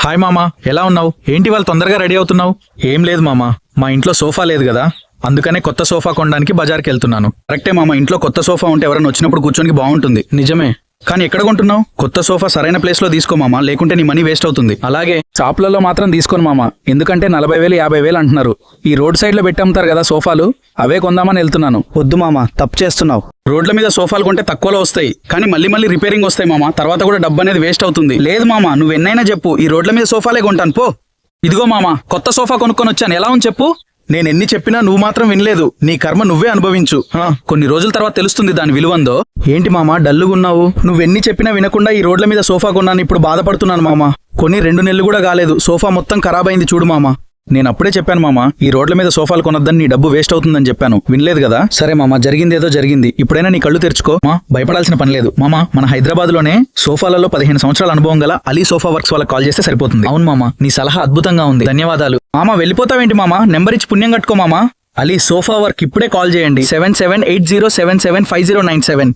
Hi మామా, ఎలా ఉన్నావు? ఏంటి వాళ్ళు తొందరగా రెడీ అవుతున్నావు? ఏం లేదు మామా, మా ఇంట్లో సోఫా లేదు కదా, అందుకనే కొత్త సోఫా కొనడానికి బజార్కి వెళ్తున్నాను. కరెక్టే మామా, ఇంట్లో కొత్త సోఫా ఉంటే ఎవరైనా వచ్చినప్పుడు కూర్చోనికి బాగుంటుంది. నిజమే, కానీ ఎక్కడ కొంటున్నావు? కొత్త సోఫా సరైన ప్లేస్ లో తీసుకో మామా, లేకుంటే నీ మనీ వేస్ట్ అవుతుంది. అలాగే షాపులలో మాత్రం తీసుకోను మామ, ఎందుకంటే 40,000 50,000 అంటున్నారు. ఈ రోడ్ సైడ్ లో పెట్టి అమ్ముతారు కదా సోఫాలు, అవే కొందామని వెళ్తున్నాను. వద్దు మామ, తప్పు చేస్తున్నావు. రోడ్ల మీద సోఫాలు కొంటే తక్కువలో వస్తాయి, కానీ మళ్ళీ మళ్ళీ రిపేరింగ్ వస్తాయి మామా, తర్వాత కూడా డబ్బు అనేది వేస్ట్ అవుతుంది. లేదు మామా, నువ్వు ఎన్నైనా చెప్పు, ఈ రోడ్ల మీద సోఫాలే కొంటాను పో. ఇదిగో మామా, కొత్త సోఫా కొనుక్కొని వచ్చాను, ఎలా ఉంది చెప్పు. నేను ఎన్ని చెప్పినా నువ్వు మాత్రం వినలేదు. నీ కర్మ నువ్వే అనుభవించు. కొన్ని రోజుల తర్వాత తెలుస్తుంది దాని విలువందో. ఏంటి మామా డల్లుగున్నావు? నువ్వెన్ని చెప్పినా వినకుండా ఈ రోడ్ల మీద సోఫా కొన్నాను, ఇప్పుడు బాధపడుతున్నాను మామా. కొని 2 నెలలు కూడా కాలేదు, సోఫా మొత్తం ఖరాబ్ అయింది చూడు మామా. నేను అప్పుడే చెప్పాను మామా, ఈ రోడ్ల మీద సోఫాలు కొనొద్దని, నీ డబ్బు వేస్ట్ అవుతుందని చెప్పాను, వినలేదు కదా. సరే మామా, జరిగిందేదో జరిగింది, ఇప్పుడైనా నీ కళ్ళు తెరుచుకో. భయపడాల్సిన పని లేదు మామా. మన హైదరాబాద్ లోనే సోఫాలలో 15 సంవత్సరాల అనుభవం గల అలీ సోఫా వర్క్స్ వాళ్ళకి కాల్ చేస్తే సరిపోతుంది. అవును మామా, నీ సలహా అద్భుతంగా ఉంది, ధన్యవాదాలు. మామా వెళ్ళిపోతావేంటి మామా, నెంబర్ ఇచ్చి పుణ్యం కట్టుకో మామా. అలీ సోఫా వర్క్ ఇప్పుడే కాల్ చేయండి, 7780775097.